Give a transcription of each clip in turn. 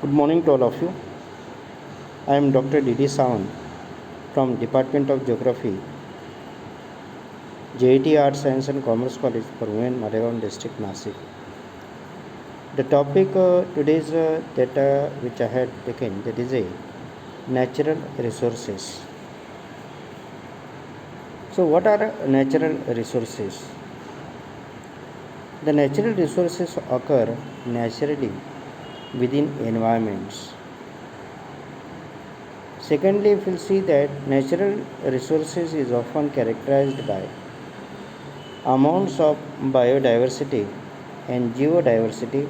Good morning to all of you. I am Dr. D.D. Sawant from Department of Geography, JIT Arts, Science and Commerce College for Women, Malegaon District, Nasik. The topic today's data which I had taken, that is a natural resources. So what are natural resources? The natural resources occur naturally within environments. Secondly, if you see that natural resources is often characterized by amounts of biodiversity and geodiversity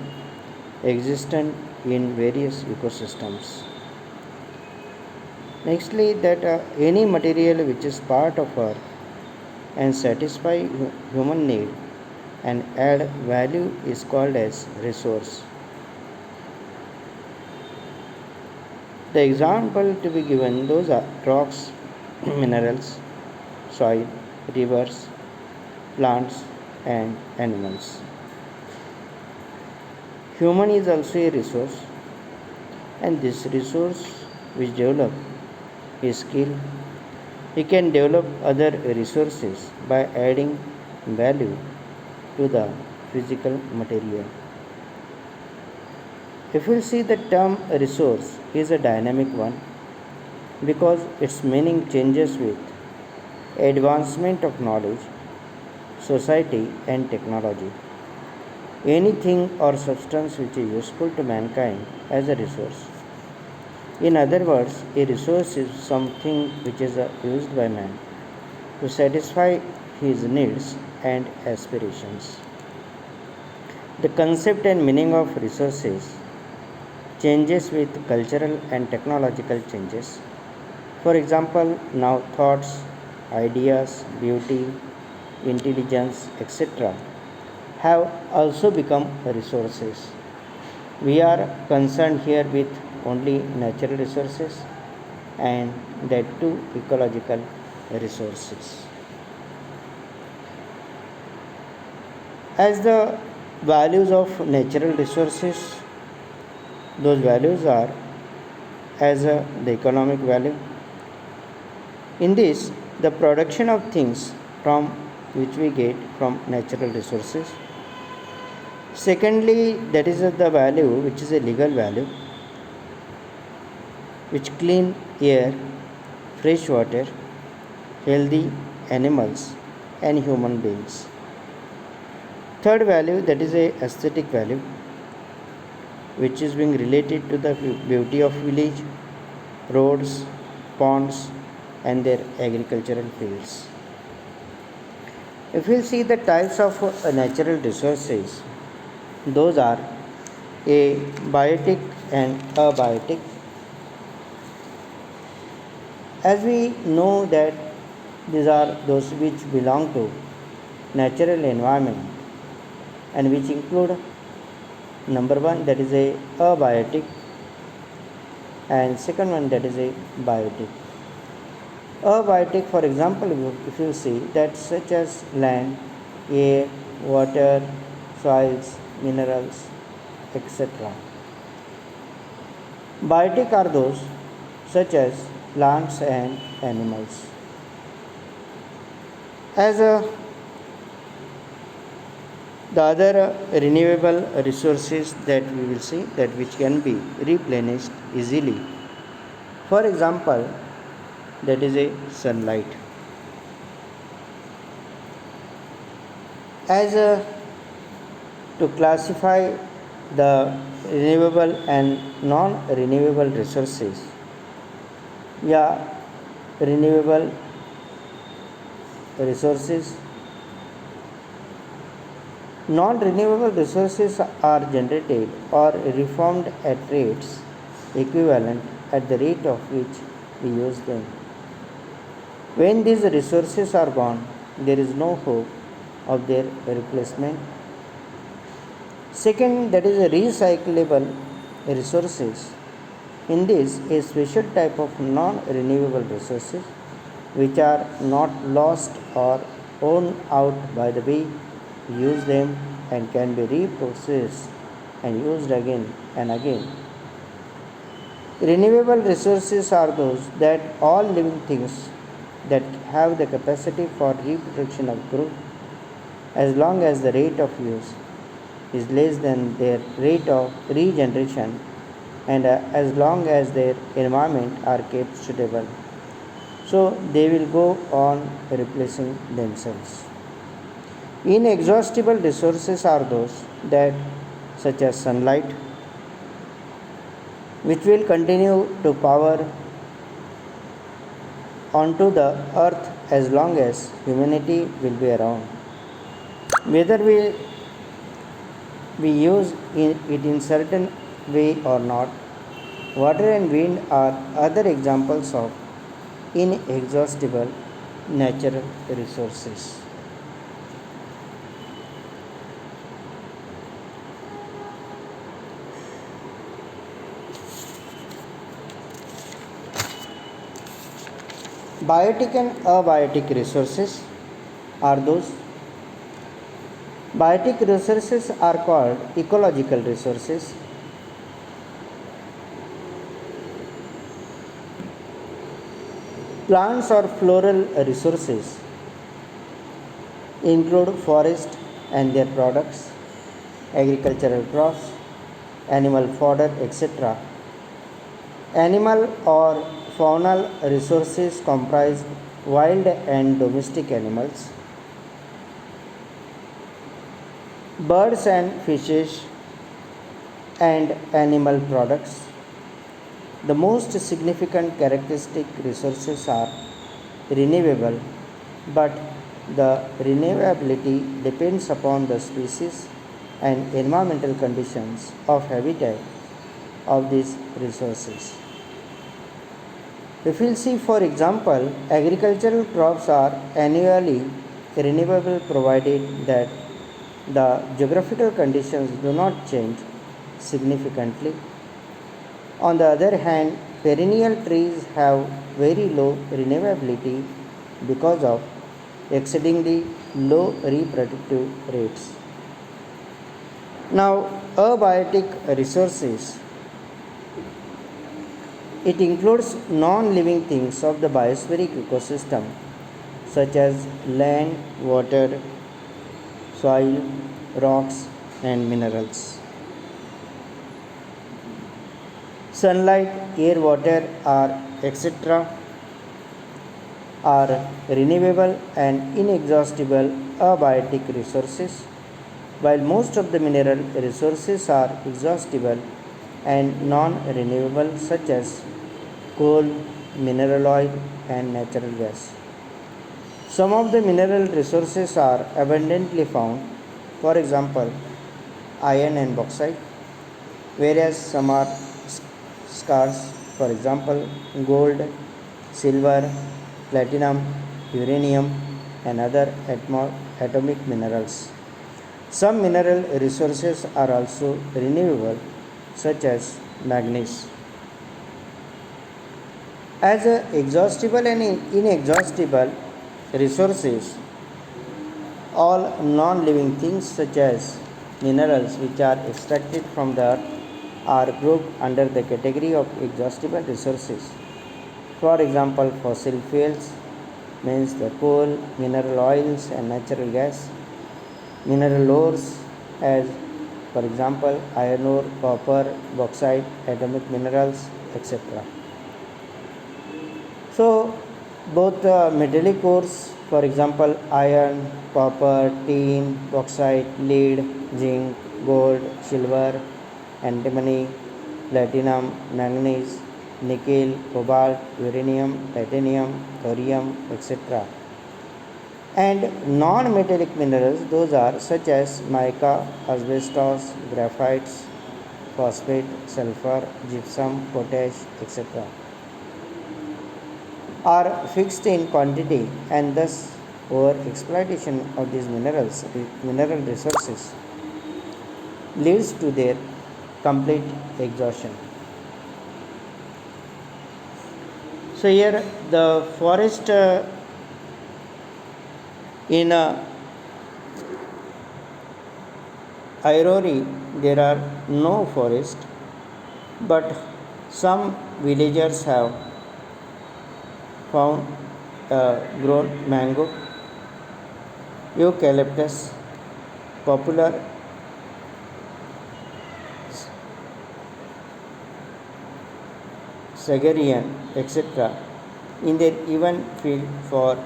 existent in various ecosystems. Nextly, that any material which is part of earth and satisfy human need and add value is called as resource. The example to be given, those are rocks, minerals, soil, rivers, plants and animals. Human is also a resource, and this resource which develop his skill, he can develop other resources by adding value to the physical material. If we see the term resource is a dynamic one because its meaning changes with advancement of knowledge, society and technology. Anything or substance which is useful to mankind as a resource. In other words, a resource is something which is used by man to satisfy his needs and aspirations. The concept and meaning of resources changes with cultural and technological changes. For example, now thoughts, ideas, beauty, intelligence, etc. have also become resources. We are concerned here with only natural resources and that too ecological resources. As the values of natural resources, those values are as the economic value. In this, the production of things from which we get from natural resources. Secondly, that is the value which is a legal value, which clean air, fresh water, healthy animals and human beings. Third value, that is a aesthetic value, which is being related to the beauty of village, roads, ponds and their agricultural fields. If we see the types of natural resources, those are abiotic and abiotic. As we know that these are those which belong to natural environment and which include number one, that is a abiotic, and second one, that is a biotic. Abiotic, for example, if you see that such as land, air, water, soils, minerals, etc. Biotic are those such as plants and animals. As the other renewable resources that we will see, that which can be replenished easily. For example, that is a sunlight. As to classify the renewable and non-renewable resources, renewable resources. Non-renewable resources are generated or reformed at rates equivalent at the rate of which we use them. When these resources are gone, there is no hope of their replacement. Second, that is a recyclable resources. In this, a special type of non-renewable resources which are not lost or worn out by the way we use them and can be reprocessed and used again and again. Renewable resources are those that all living things that have the capacity for reproduction of growth as long as the rate of use is less than their rate of regeneration and as long as their environment are kept suitable. So they will go on replacing themselves. Inexhaustible resources are those that such as sunlight which will continue to power onto the earth as long as humanity will be around. Whether we use it in certain way or not, water and wind are other examples of inexhaustible natural resources. Biotic and abiotic resources are those. Biotic resources are called ecological resources. Plants or floral resources include forest and their products, agricultural crops, animal fodder, etc. Animal or faunal resources comprise wild and domestic animals, birds and fishes, and animal products. The most significant characteristic resources are renewable, but the renewability depends upon the species and environmental conditions of habitat of these resources. If we see, for example, agricultural crops are annually renewable provided that the geographical conditions do not change significantly. On the other hand, perennial trees have very low renewability because of exceedingly low reproductive rates. Now, abiotic resources. It includes non-living things of the biospheric ecosystem such as land, water, soil, rocks, and minerals. Sunlight, air, water, are etc. are renewable and inexhaustible abiotic resources, while most of the mineral resources are exhaustible and non-renewable such as coal, mineral oil, and natural gas. Some of the mineral resources are abundantly found, for example, iron and bauxite, whereas some are scarce, for example, gold, silver, platinum, uranium, and other atomic minerals. Some mineral resources are also renewable, such as manganese. As exhaustible and inexhaustible resources, all non-living things such as minerals which are extracted from the earth are grouped under the category of exhaustible resources. For example, fossil fuels means the coal, mineral oils and natural gas, mineral ores as for example iron ore, copper, bauxite, atomic minerals, etc. So, both metallic ores, for example, iron, copper, tin, bauxite, lead, zinc, gold, silver, antimony, platinum, manganese, nickel, cobalt, uranium, titanium, thorium, etc. And non-metallic minerals, those are such as mica, asbestos, graphites, phosphate, sulfur, gypsum, potash, etc. are fixed in quantity and thus over exploitation of these mineral resources leads to their complete exhaustion. So here the forest in Airoli there are no forest, but Some villagers have found grown mango, eucalyptus, popular Sagarian, etc., in their even field for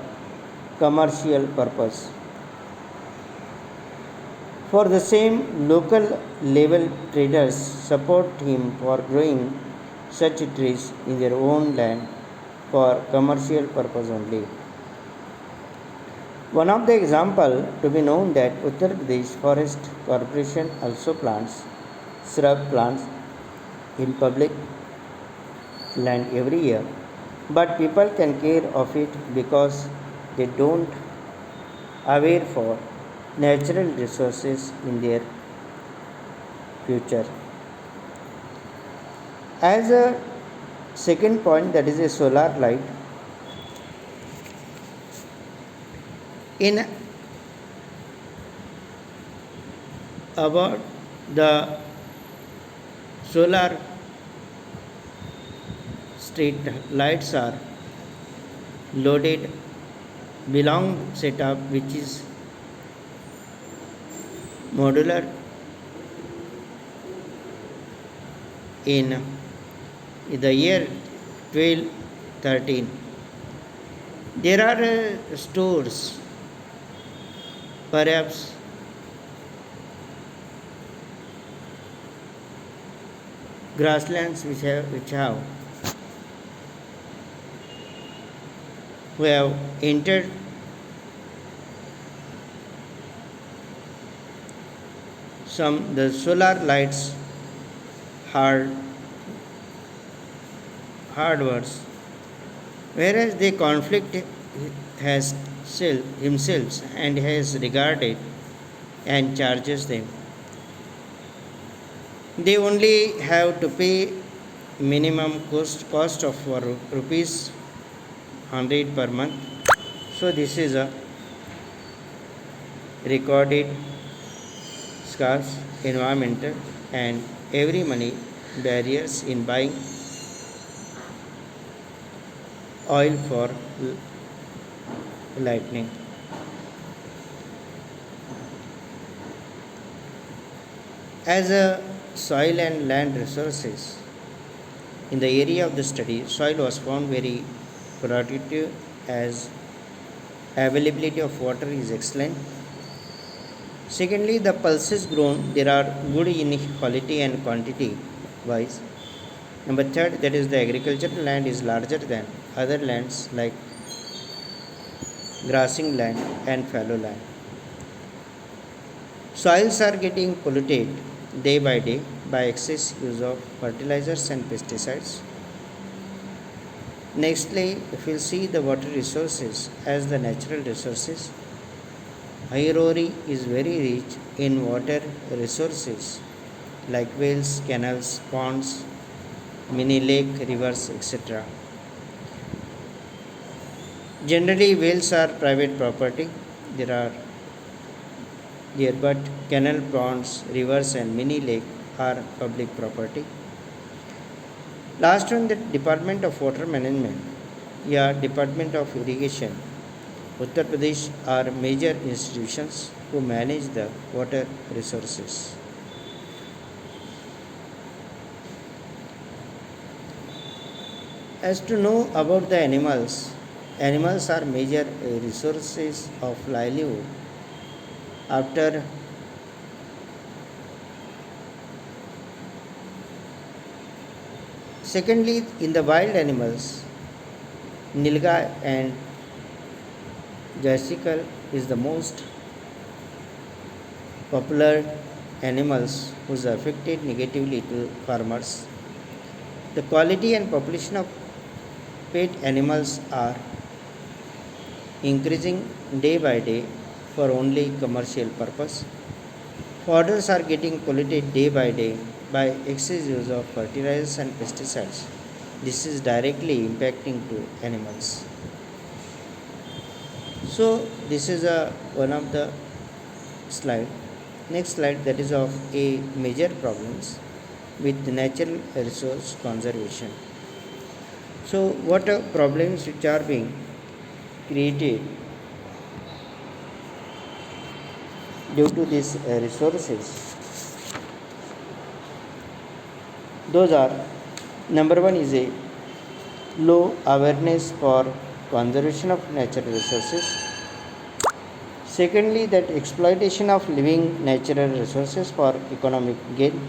commercial purpose. For the same, local level traders support him for growing such trees in their own land for commercial purpose only. One of the example to be known that Uttar Pradesh Forest Corporation also plants shrub plants in public land every year, but people can care of it because they don't aware for natural resources in their future. As a second point, that is a solar light. In about the solar street lights are loaded belong setup which is modular in the year 1213. There are stores, perhaps grasslands which have who have entered some the solar lights hard hardwares, whereas the conflict has himself and has regarded and charges them. They only have to pay minimum cost of rupees 100 per month. So this is a recorded scarce environmental and every money barriers in buying oil for lightning. As a soil and land resources, in the area of the study, soil was found very productive as availability of water is excellent. Secondly, the pulses grown, there are good in quality and quantity wise. Number third, that is the agricultural land is larger than other lands like grassing land and fallow land. Soils are getting polluted day by day by excess use of fertilizers and pesticides. Nextly, if we see the water resources as the natural resources, Airori is very rich in water resources like wells, canals, ponds, mini lake, rivers, etc. Generally, wells are private property. There are there, but canal, ponds, rivers, and mini lake are public property. Last one, the Department of Water Management, yeah, Department of Irrigation, Uttar Pradesh are major institutions who manage the water resources. As to know about the animals, animals are major resources of livelihood. After secondly, in the wild animals, Nilgai and Jessical is the most popular animals whose affected negatively to farmers. The quality and population of pet animals are increasing day by day for only commercial purpose. Forests are getting polluted day by day by excess use of fertilizers and pesticides. This is directly impacting to animals. So this is one of the slide. Next slide, that is of a major problems. with natural resource conservation. So, what are problems which are being created due to these resources? Those are: number one is a low awareness for conservation of natural resources. Secondly, that exploitation of living natural resources for economic gain.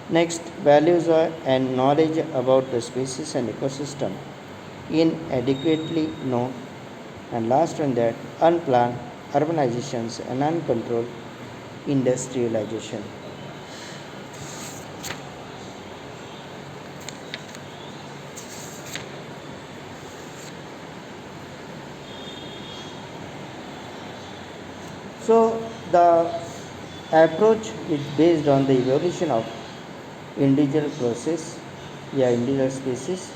Next, values and knowledge about the species and ecosystem inadequately known. And last one, that unplanned urbanizations and uncontrolled industrialization. So the approach is based on the evolution of individual process, individual species,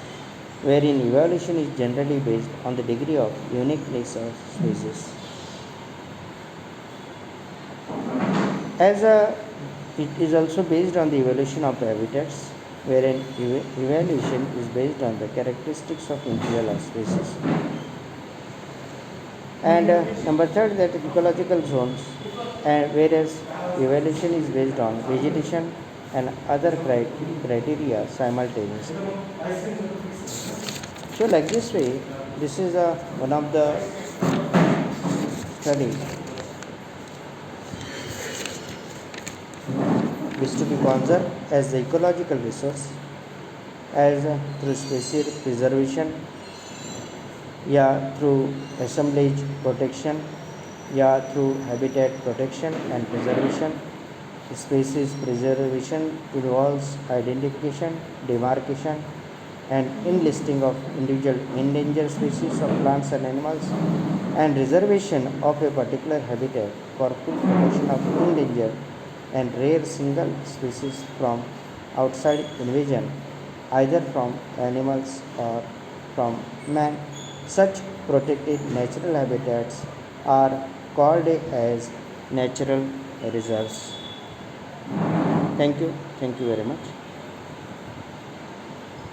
wherein evolution is generally based on the degree of uniqueness of species. As a, it is also based on the evolution of habitats, wherein evaluation is based on the characteristics of individual species. And number third, that ecological zones, and whereas evaluation is based on vegetation and other criteria simultaneously. So, like this way, this is one of the study is to be conserved as the ecological resource, as through species preservation, through assemblage protection, through habitat protection and preservation. Species preservation involves identification, demarcation, and enlisting of individual endangered species of plants and animals, and reservation of a particular habitat for full protection of endangered and rare single species from outside invasion, either from animals or from man. Such protected natural habitats are called as natural reserves. Thank you very much.